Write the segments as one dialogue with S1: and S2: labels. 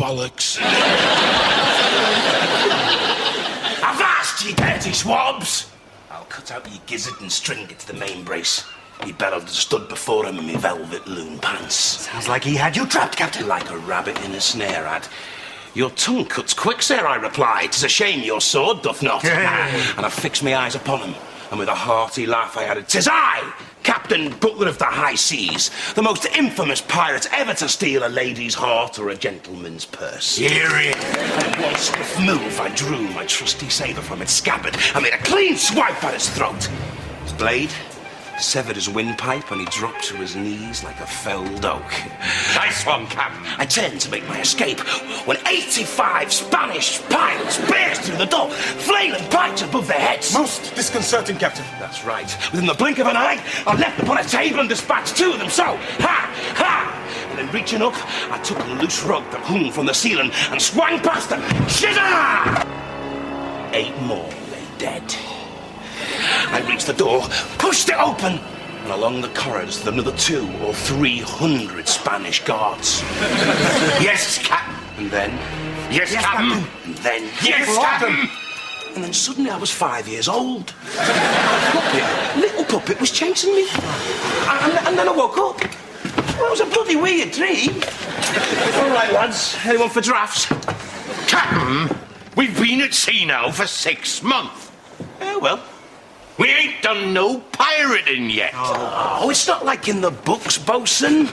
S1: bollocks.
S2: Avast, ye dirty swabs! I'll cut out ye gizzard and string it to the main brace. He bellowed and stood before him in me velvet loon pants.
S3: Sounds like he had you trapped, Captain.
S2: Like a rabbit in a snare, ad. Your tongue cuts quick, sir, I replied. 'Tis a shame your sword doth not. And I fixed my eyes upon him, and with a hearty laugh I added, "'Tis I, Captain Butler of the high seas, the most infamous pirate ever to steal a lady's heart or a gentleman's purse."
S1: Hear it.
S2: And in one swift move, I drew my trusty sabre from its scabbard and made a clean swipe at his throat. His blade severed his windpipe, and he dropped to his knees like a felled oak.
S1: Nice one, Captain.
S2: I turned to make my escape when 85 Spanish pirates burst through the door, flailing pikes above their heads.
S4: Most disconcerting, Captain.
S2: That's right. Within the blink of an eye, I leapt upon a table and dispatched two of them. So, ha, ha! And then reaching up, I took a loose rug that hung from the ceiling and swung past them. Shiza! 8 more lay dead. I reached the door, pushed it open, and along the corridors there another 200 or 300 Spanish guards.
S1: Yes, Captain.
S2: And then,
S1: Yes, Captain.
S2: and then,
S1: Yes, Captain.
S2: and then suddenly I was 5 years old. Little puppet was chasing me. And then I woke up. Well, it was a bloody weird dream. All right, lads, anyone for drafts?
S1: Captain, we've been at sea now for 6 months.
S2: Yeah, well.
S1: We ain't done no pirating yet.
S2: Oh, it's not like in the books, bosun.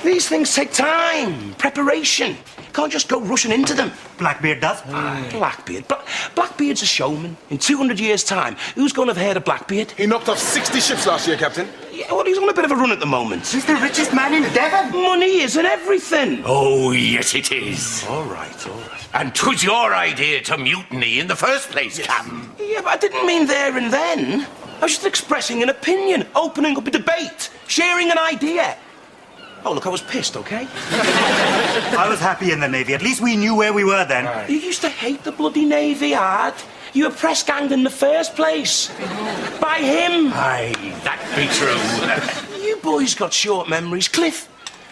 S2: These things take time, preparation. Can't just go rushing into them.
S3: Blackbeard does.
S2: Blackbeard? Blackbeard's a showman. In 200 years' time, who's going to have heard of Blackbeard?
S4: He knocked off 60 ships last year, Captain.
S2: Yeah, well, he's on a bit of a run at the moment.
S3: He's the richest man in Devon.
S2: Money isn't everything.
S1: Oh, yes, it is.
S2: All right, all right.
S1: And 'twas your idea to mutiny in the first place, Captain.
S2: Yeah, but I didn't mean there and then. I was just expressing an opinion, opening up a debate, sharing an idea. Oh, look, I was pissed, okay?
S3: I was happy in the Navy. At least we knew where we were then.
S2: You used to hate the bloody Navy hard. You were press-ganged in the first place. By him.
S1: Aye, that be true.
S2: You boys got short memories. Cliff,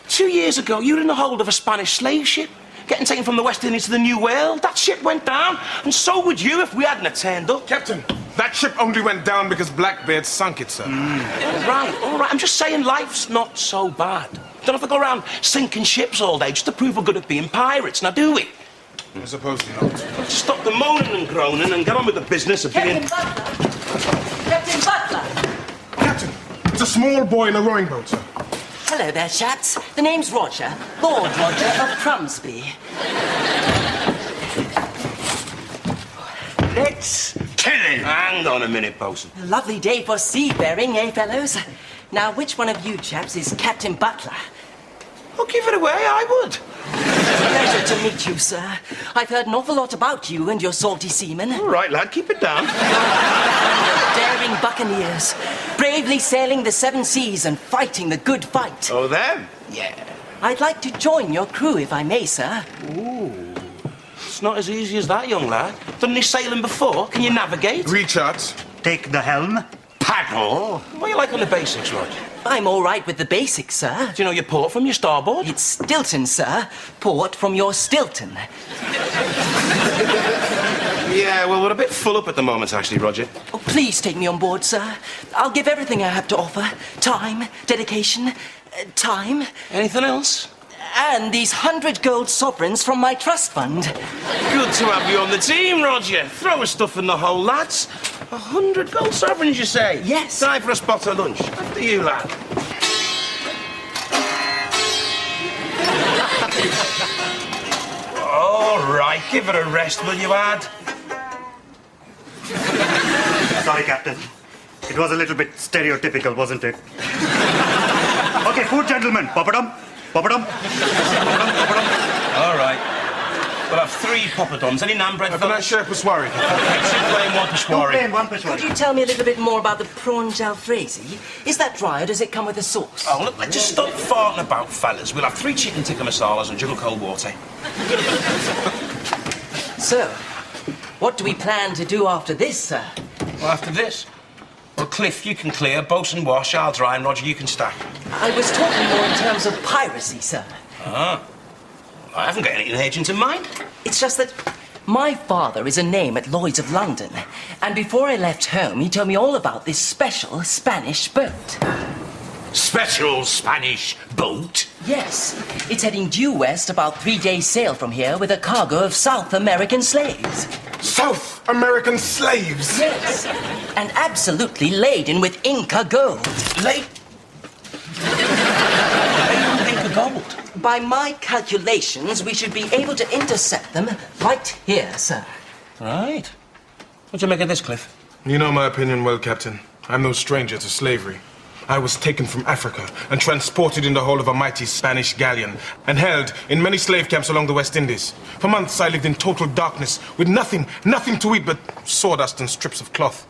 S2: 2 years ago, you were in the hold of a Spanish slave ship, getting taken from the West Indies to the New World. That ship went down, and so would you if we hadn't have turned up.
S4: Captain, that ship only went down because Blackbeard sunk it, sir.
S2: All right. I'm just saying life's not so bad. Don't have to go around sinking ships all day just to prove we're good at being pirates, now do we?
S4: I suppose not.
S2: Let's stop the moaning and groaning and get on with the business of being...
S5: Captain Butler! Captain Butler!
S4: Captain, it's a small boy in a rowing boat, sir.
S5: Hello there, chaps. The name's Roger, Lord Roger of Crumsby.
S1: Let's kill him.
S2: Hang on a minute, bosun.
S5: A lovely day for seafaring, eh, fellows? Now, which one of you chaps is Captain Butler?
S2: I'll give it away, I would.
S5: Pleasure to meet you, sir. I've heard an awful lot about you and your salty seamen.
S2: All right, lad, keep it down.
S5: Daring buccaneers, bravely sailing the 7 seas and fighting the good fight.
S2: Oh, them? Yeah.
S5: I'd like to join your crew, if I may, sir.
S2: Ooh. It's not as easy as that, young lad. Done any sailing before? Can you navigate?
S4: Recharts.
S3: Take the helm.
S1: Paddle.
S2: What are you like on the basics, Roger?
S5: I'm all right with the basics, sir.
S2: Do you know your port from your starboard?
S5: It's Stilton, sir. Port from your Stilton.
S2: Yeah, well, we're a bit full up at the moment, actually, Roger.
S5: Oh, please take me on board, sir. I'll give everything I have to offer. Time, dedication, time.
S2: Anything else?
S5: And these 100 gold sovereigns from my trust fund.
S2: Good to have you on the team, Roger. Throw us stuff in the hole, lads. 100 gold sovereigns, you say?
S5: Yes.
S2: Time for a spot of lunch. After you, lad. All right, give it a rest, will you, Ad?
S3: Sorry, Captain. It was a little bit stereotypical, wasn't it? Okay, food, gentlemen. Papadum. Papadum. Papadum. Papadum.
S2: All right. We'll have 3 poppadoms. Any naan bread?
S4: Can I share Paswari?
S2: Okay, 2 plain, 1
S3: Two
S2: peshwari.
S3: plain, 1
S5: Could
S3: peshwari.
S5: you tell me a little bit more about the prawn jalfrezi? Is that dry or does it come with a sauce?
S2: Oh, look, let's just stop farting about, fellas. We'll have 3 chicken tikka masalas and juggle cold water.
S5: So, what do we plan to do after this, sir?
S2: Well, after this? Well, Cliff, you can clear. Bosun wash, I'll dry, and Roger, you can stack.
S5: I was talking more in terms of piracy, sir.
S2: Ah. I haven't got anything urgent in mind.
S5: It's just that my father is a name at Lloyd's of London, and before I left home, he told me all about this special Spanish boat.
S1: Special Spanish boat?
S5: Yes, it's heading due west about 3 days' sail from here with a cargo of South American slaves.
S4: South American slaves?
S5: Yes, and absolutely laden with Inca gold.
S2: Inca gold.
S5: By my calculations, we should be able to intercept them right here, sir.
S2: Right. What do you make of this, Cliff?
S4: You know my opinion well, Captain. I'm no stranger to slavery. I was taken from Africa and transported in the hold of a mighty Spanish galleon and held in many slave camps along the West Indies. For months I lived in total darkness with nothing to eat but sawdust and strips of cloth.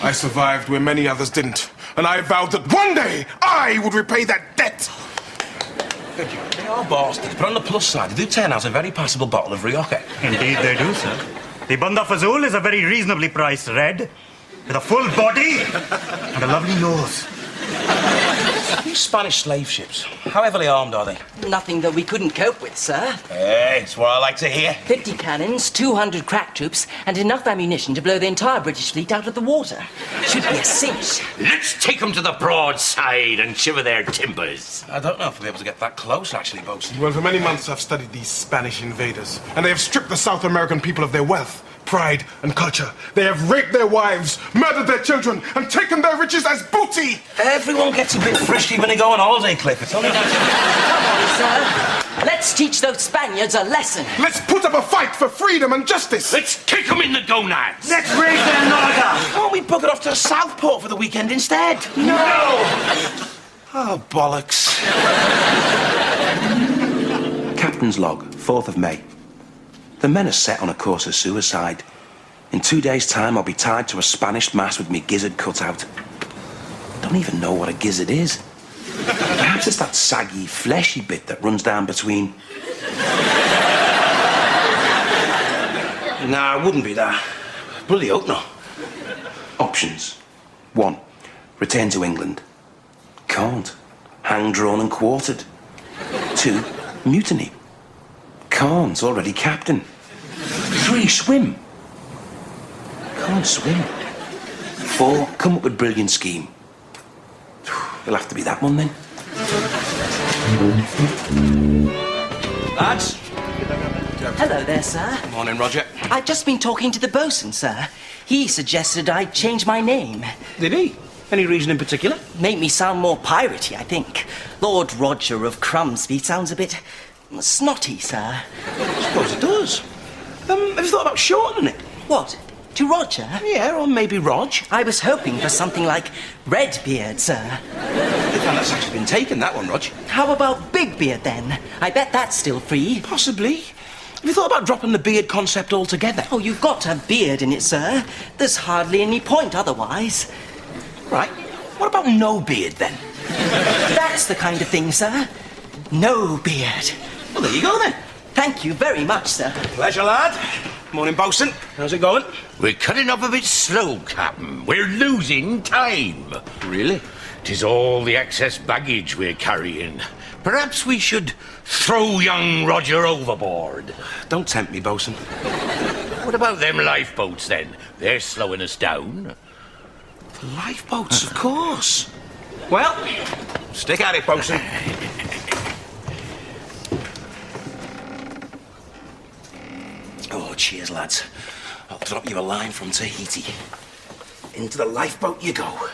S4: I survived where many others didn't, and I vowed that one day I would repay that debt.
S2: Thank you. They are bastards, but on the plus side, they do turn out a very passable bottle of Rioja.
S3: Indeed they do, sir. The Banda Fazul is a very reasonably priced red, with a full body and a lovely nose.
S2: These Spanish slave ships, how heavily armed are they?
S5: Nothing that we couldn't cope with, sir.
S2: Hey, it's what I like to hear.
S5: 50 cannons, 200 crack troops, and enough ammunition to blow the entire British fleet out of the water. Should be a cinch.
S1: Let's take them to the broadside and shiver their timbers.
S2: I don't know if we'll be able to get that close, actually, Bosun.
S4: Well, for many months I've studied these Spanish invaders, and they have stripped the South American people of their wealth, pride, and culture. They have raped their wives, murdered their children, and taken their riches as booty.
S2: Everyone gets a bit frisky when they go on holiday, Cliff. It's only natural.
S5: Come on, sir. Let's teach those Spaniards a lesson.
S4: Let's put up a fight for freedom and justice.
S1: Let's kick them in the gonads.
S3: Let's raise their Naga!
S2: Can't we bugger off to Southport for the weekend instead?
S1: No!
S2: Oh, bollocks. Captain's log, 4th of May. The men are set on a course of suicide. In 2 days' time, I'll be tied to a Spanish mast with me gizzard cut out. Don't even know what a gizzard is. Perhaps it's that saggy, fleshy bit that runs down between... Nah, it wouldn't be that. Bloody hope not. Options. 1. Return to England. Can't. Hang, drawn and quartered. 2. Mutiny. Can't. Already captain. 3. Swim. Can't swim. 4. Come up with brilliant scheme. It'll have to be that one then. Lads.
S5: Hello there, sir.
S2: Morning, Roger.
S5: I've just been talking to the bosun, sir. He suggested I change my name.
S2: Did he? Any reason in particular?
S5: Make me sound more piratey, I think. Lord Roger of Crumsby sounds a bit snotty, sir.
S2: I suppose it does. Have you thought about shortening it?
S5: What? To Roger?
S2: Yeah, or maybe Rog.
S5: I was hoping for something like Redbeard, sir.
S2: Well, that's actually been taken, that one, Rog.
S5: How about Bigbeard, then? I bet that's still free.
S2: Possibly. Have you thought about dropping the beard concept altogether?
S5: Oh, you've got to have beard in it, sir. There's hardly any point otherwise.
S2: Right. What about no beard, then?
S5: That's the kind of thing, sir. No beard.
S2: Well, there you go, then.
S5: Thank you very much, sir.
S2: Pleasure, lad. Morning, bosun. How's it going?
S1: We're cutting up a bit slow, Captain. We're losing time.
S2: Really?
S1: 'Tis all the excess baggage we're carrying. Perhaps we should throw young Roger overboard.
S2: Don't tempt me, bosun.
S1: What about them lifeboats, then? They're slowing us down.
S2: The lifeboats, of course. Well, stick at it, bosun. Oh, cheers, lads. I'll drop you a line from Tahiti. Into the lifeboat you go.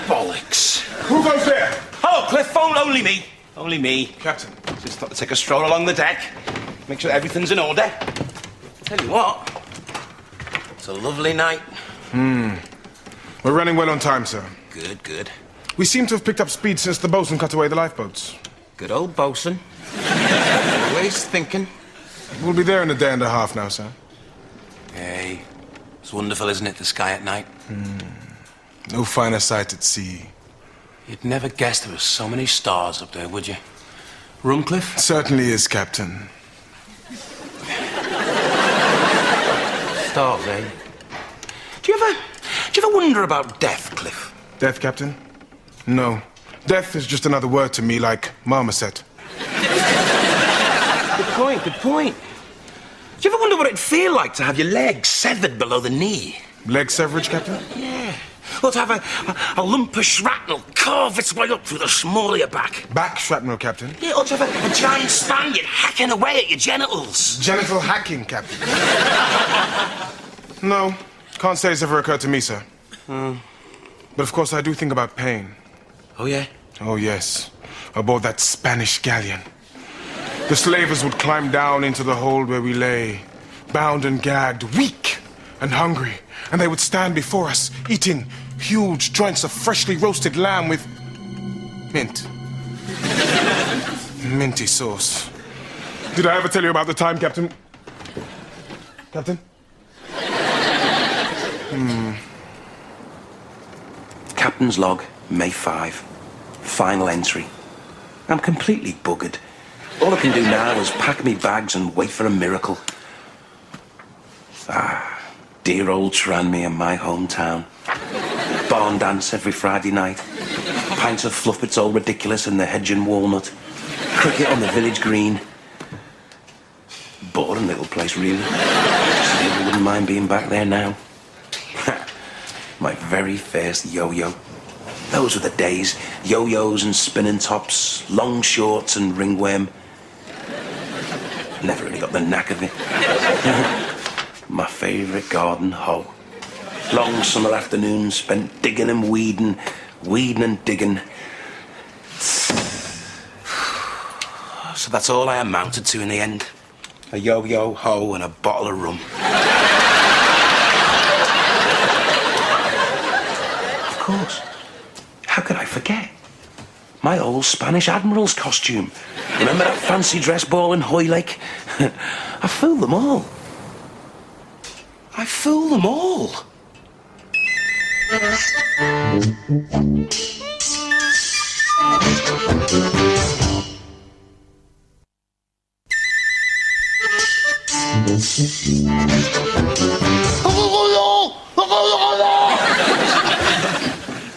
S2: Bollocks.
S4: Who goes there?
S2: Hello, Cliff. Phone, only me. Only me.
S4: Captain.
S2: Just thought to take a stroll along the deck. Make sure everything's in order. Tell you what, it's a lovely night.
S4: We're running well on time, sir.
S2: Good, good.
S4: We seem to have picked up speed since the bosun cut away the lifeboats.
S2: Good old bosun. Always thinking.
S4: We'll be there in a day and a half now, sir.
S2: Hey, it's wonderful, isn't it, the sky at night?
S4: No finer sight at sea.
S2: You'd never guess there were so many stars up there, would you? Rumcliffe?
S4: Certainly is, Captain.
S2: Stars, eh? Do you ever wonder about death, Cliff?
S4: Death, Captain? No. Death is just another word to me, like marmoset.
S2: Good point, good point. Do you ever wonder what it'd feel like to have your legs severed below the knee?
S4: Leg severage, Captain?
S2: Yeah. Or to have a lump of shrapnel carve its way up through the small of your back.
S4: Back shrapnel, Captain.
S2: Yeah, or to have a giant Spaniard hacking away at your genitals.
S4: Genital hacking, Captain. No, can't say it's ever occurred to me, sir. But of course I do think about pain.
S2: Oh, yeah?
S4: Oh, yes. Aboard that Spanish galleon. The slavers would climb down into the hold where we lay, bound and gagged, weak and hungry. And they would stand before us, eating huge joints of freshly roasted lamb with mint. Minty sauce. Did I ever tell you about the time, Captain? Captain?
S2: Captain's log, May 5. Final entry. I'm completely buggered. All I can do now is pack me bags and wait for a miracle. Dear old Tranmere in my hometown. Barn dance every Friday night. Pints of fluff it's all ridiculous in the hedge and walnut. Cricket on the village green. Boring little place, really. Still wouldn't mind being back there now. My very first yo-yo. Those were the days. Yo-yos and spinning tops, long shorts and ringworm. Never really got the knack of it. My favourite garden hoe. Long summer afternoons spent digging and weeding and digging. So that's all I amounted to in the end. A yo-yo hoe and a bottle of rum. Of course. How could I forget? My old Spanish Admiral's costume. Remember that fancy dress ball in Hoylake? I fooled them all. I fooled them all.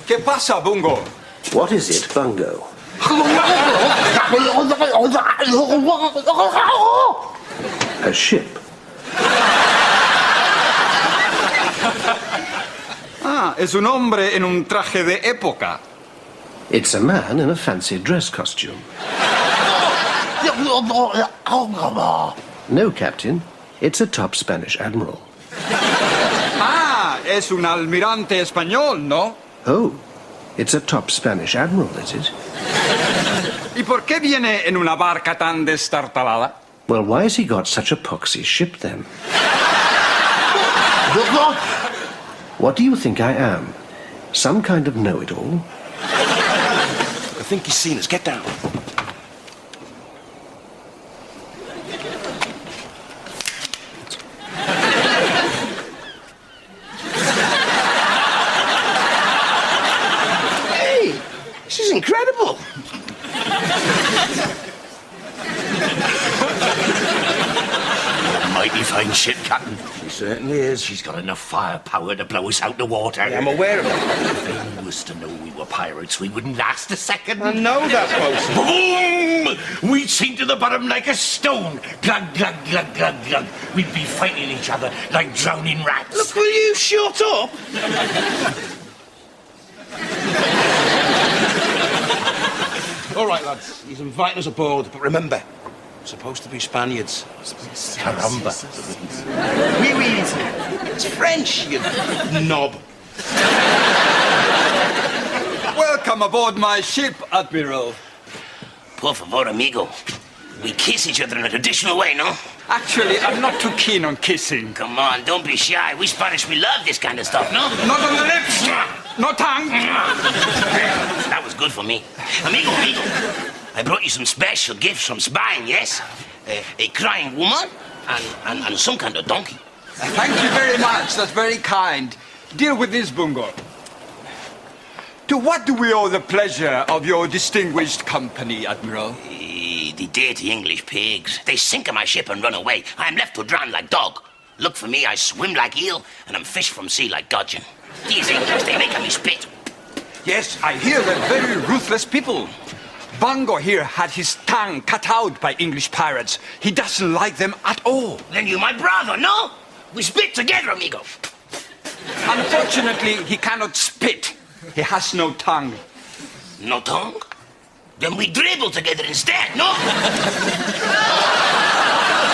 S6: ¿Qué pasa, Bungo?
S2: What is it, Bungo? A ship.
S6: Es un hombre en un traje de época.
S7: It's a man in a fancy dress costume. No, Captain. It's a top Spanish admiral.
S6: Es un almirante español, ¿no?
S7: Oh, it's a top Spanish admiral, is it?
S6: ¿Y por qué viene en una barca tan destartalada?
S7: Well, why has he got such a poxy ship, then? What do you think I am? Some kind of know-it-all?
S2: I think he's seen us. Get down. Hey, this is incredible.
S1: Mighty fine ship, Captain. She certainly is. She's got enough firepower to blow us out the water.
S2: Yeah, I'm aware of it.
S1: If anyone was to know we were pirates, we wouldn't last a second.
S2: I know that, bosun.
S1: Boom! We'd sink to the bottom like a stone. Glug, glug, glug, glug, glug. We'd be fighting each other like drowning rats.
S2: Look, will you shut up? All right, lads. He's inviting us aboard, but remember, we're supposed to be Spaniards.
S1: Caramba.
S2: Oui, oui. It's French, you knob.
S6: Welcome aboard my ship, Admiral.
S1: Por favor, amigo. We kiss each other in a traditional way, no?
S6: Actually, I'm not too keen on kissing.
S1: Come on, don't be shy. We Spanish, we love this kind of stuff, no?
S6: Not on the lips. No tongue.
S1: That was good for me. Amigo, I brought you some special gifts from Spain, yes? A crying woman and some kind of donkey.
S6: Thank you very much. That's very kind. Deal with this, Bungo. To what do we owe the pleasure of your distinguished company, Admiral?
S1: The dirty English pigs. They sink on my ship and run away. I am left to drown like dog. Look for me, I swim like eel, and I'm fish from sea like gudgeon. These English, they make me spit.
S6: Yes, I hear they're very ruthless people. Bungo here had his tongue cut out by English pirates. He doesn't like them at all.
S1: Then you my brother, no? We spit together, amigo.
S6: Unfortunately, he cannot spit. He has no tongue.
S1: No tongue? Then we dribble together instead, no?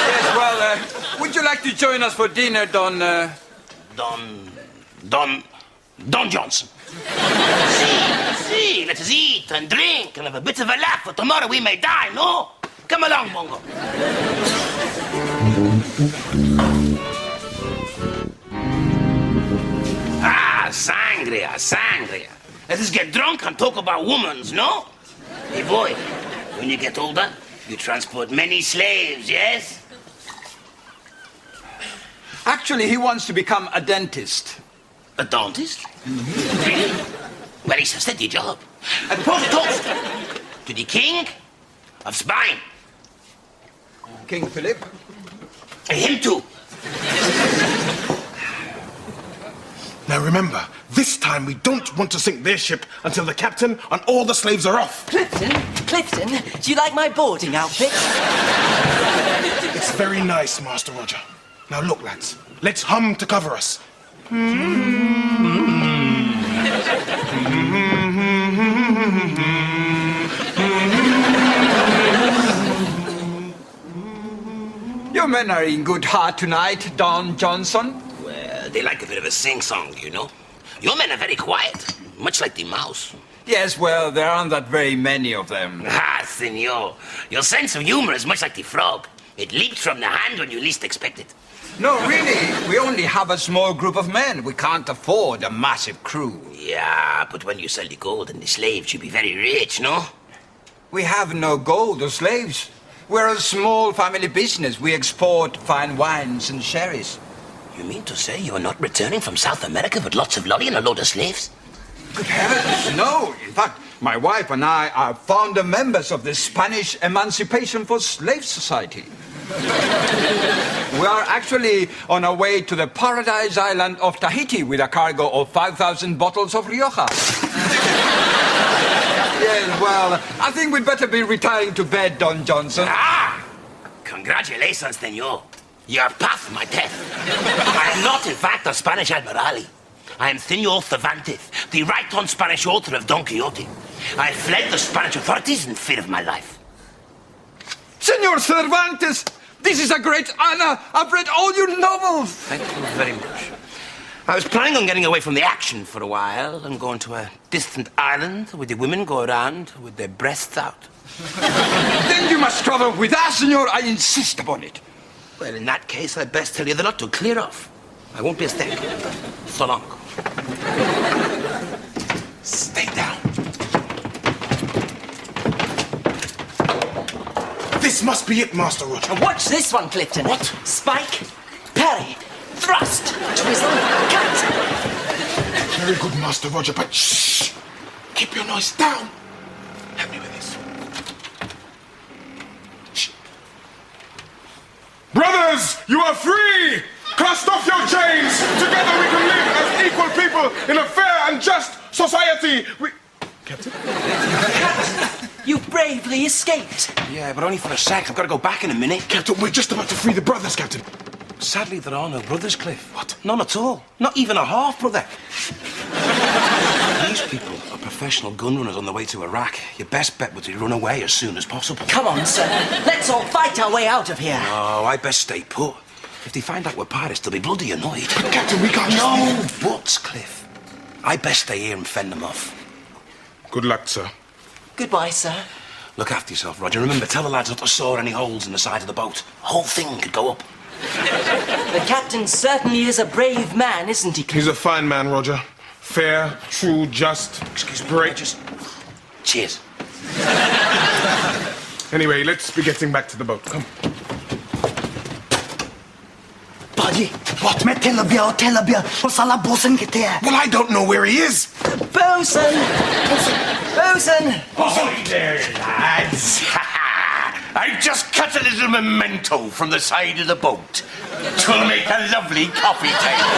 S6: Yes, well, would you like to join us for dinner, Don
S1: Johnson? See, let us eat and drink and have a bit of a laugh, for tomorrow we may die, no? Come along, Bongo. Sangria. Let us get drunk and talk about women's, no? Hey, boy, when you get older, you transport many slaves, yes?
S6: Actually, he wants to become a dentist.
S1: A dentist? Really? Well, it's a steady job. I propose a toast to the king of Spain.
S6: King Philip?
S1: Him too.
S4: Now remember, this time we don't want to sink their ship until the captain and all the slaves are off.
S5: Clifton, do you like my boarding outfit?
S4: It's very nice, Master Roger. Now look, lads, let's hum to cover us.
S6: Your men are in good heart tonight, Don Johnson.
S1: Well, they like a bit of a sing-song, you know. Your men are very quiet, much like the mouse.
S6: Yes, well, there aren't that very many of them.
S1: Ah, senor, your sense of humor is much like the frog. It leaps from the hand when you least expect it.
S6: No, really, we only have a small group of men. We can't afford a massive crew.
S1: Yeah, but when you sell the gold and the slaves, you'll be very rich, no?
S6: We have no gold or slaves. We're a small family business. We export fine wines and sherries.
S1: You mean to say you're not returning from South America with lots of lolly and a load of slaves?
S6: Good heavens, no. In fact, my wife and I are founder members of the Spanish Emancipation for Slaves Society. We are actually on our way to the paradise island of Tahiti with a cargo of 5,000 bottles of Rioja. Yes, well, I think we'd better be retiring to bed, Don Johnson.
S1: Ah! Congratulations, senor. You have passed my test. I am not, in fact, a Spanish admiral. I am Senor Cervantes, the right-on Spanish author of Don Quixote. I fled the Spanish authorities in fear of my life.
S6: Senor Cervantes, this is a great honor. I've read all your novels.
S1: Thank you very much. I was planning on getting away from the action for a while and going to a distant island where the women go around with their breasts out.
S6: Then you must travel with us, senor. I insist upon it.
S1: Well, in that case, I'd best tell you the lot to clear off. I won't be a stick. So long.
S4: Stay down. This must be it, Master Roger.
S5: Watch this one, Clifton.
S4: What?
S5: Spike, parry, thrust, twizzle, cut.
S4: Very good, Master Roger, but shh! Keep your noise down. Help me with this. Shh. Brothers, you are free! Cast off your chains! Together we can live as equal people in a fair and just society. Captain?
S5: You bravely escaped.
S2: Yeah, but only for a sec. I've got to go back in a minute.
S4: Captain, we're just about to free the brothers, Captain.
S2: Sadly, there are no brothers, Cliff.
S4: What?
S2: None at all. Not even a half-brother. These people are professional gunrunners on the way to Iraq. Your best bet would be to run away as soon as possible.
S5: Come on, sir. Let's all fight our way out of here.
S2: Oh, I best stay put. If they find out we're pirates, they'll be bloody annoyed.
S4: But, Captain, we can't just...
S2: No buts, Cliff. I best stay here and fend them off.
S4: Good luck, sir.
S5: Goodbye, sir.
S2: Look after yourself, Roger. Remember, tell the lads not to saw any holes in the side of the boat. The whole thing could go up.
S5: The captain certainly is a brave man, isn't he,
S4: He's a fine man, Roger. Fair, true, just.
S2: Excuse me,
S4: great.
S2: just... Cheers.
S4: Anyway, let's be getting back to the boat. Come.
S8: Paddy, what? मैं तेल बिया, वो साला boson किथे है?
S4: Well, I don't know where he is.
S5: Bosun! Bosun!
S1: Ahoy there, lads! I've just cut a little memento from the side of the boat. 'Twill make a lovely coffee table.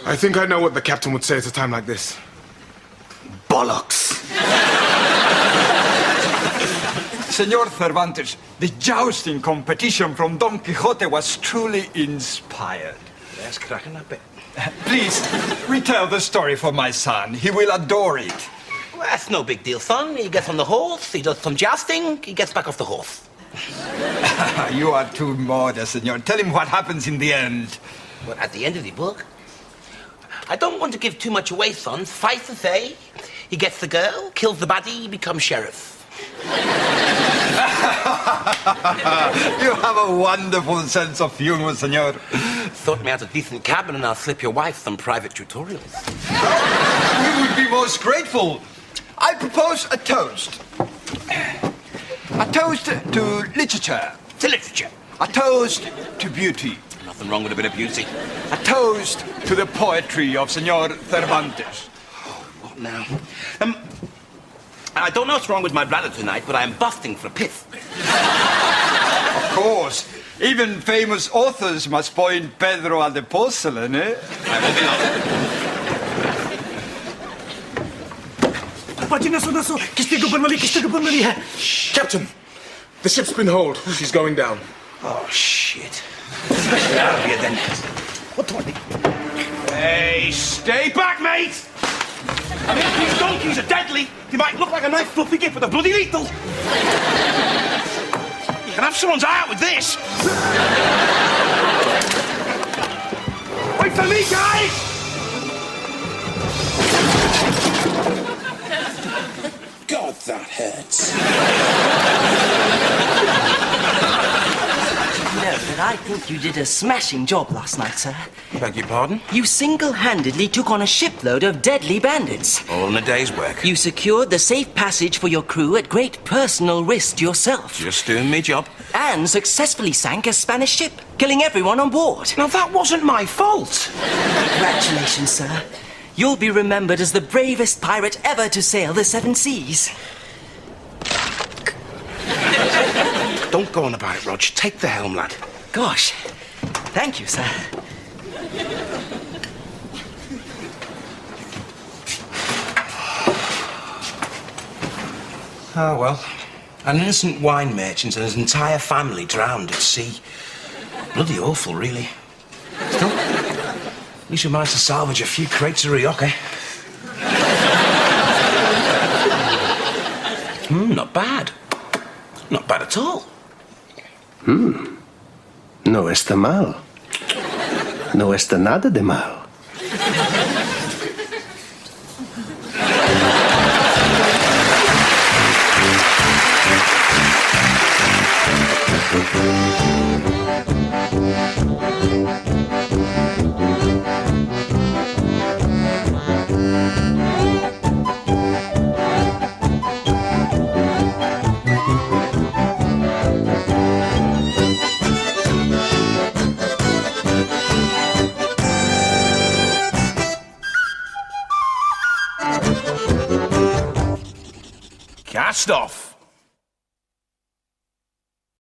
S4: I think I know what the captain would say at a time like this.
S8: Bollocks.
S6: Senor Cervantes, the jousting competition from Don Quixote was truly inspired.
S1: Let's crack in a bit.
S6: Please, retell the story for my son. He will adore it.
S1: Well, that's no big deal, son. He gets on the horse, he does some jousting, he gets back off the horse.
S6: You are too modest, senor. Tell him what happens in the end.
S1: Well, at the end of the book, I don't want to give too much away, son. Suffice to say, he gets the girl, kills the baddie, he becomes sheriff.
S6: You have a wonderful sense of humor, senor.
S1: Sort me out a decent cabin and I'll slip your wife some private tutorials.
S6: We would be most grateful. I propose a toast. A toast to literature.
S1: To literature.
S6: A toast to beauty.
S1: Nothing wrong with a bit of beauty.
S6: A toast to the poetry of Senor Cervantes.
S1: What now? I don't know what's wrong with my bladder tonight, but I'm busting for a piss.
S6: Of course. Even famous authors must point Pedro at the porcelain, eh?
S1: I will be long.
S4: Captain, the ship's been holed. She's going down.
S1: Oh, shit. Especially out of here, then. What do I need?
S2: Hey, stay back, mate! I mean, these donkeys are deadly. They might look like a nice fluffy gift, but they're bloody lethal. You can have someone's eye out with this. Wait for me, guys! God, that hurts.
S5: No, but I think you did a smashing job last night, sir.
S1: Beg your pardon?
S5: You single-handedly took on a shipload of deadly bandits.
S1: All in a day's work.
S5: You secured the safe passage for your crew at great personal risk to yourself.
S1: Just doing me job.
S5: And successfully sank a Spanish ship, killing everyone on board.
S1: Now, that wasn't my fault.
S5: Congratulations, sir. You'll be remembered as the bravest pirate ever to sail the seven seas.
S2: Don't go on about it, Rog. Take the helm, lad.
S5: Gosh. Thank you, sir.
S1: Oh, well. An innocent wine merchant and his entire family drowned at sea. Bloody awful, really. Still, at least we managed to salvage a few crates of rioche. Not bad. Not bad at all.
S7: No está mal. No está nada de mal.
S2: Cast off.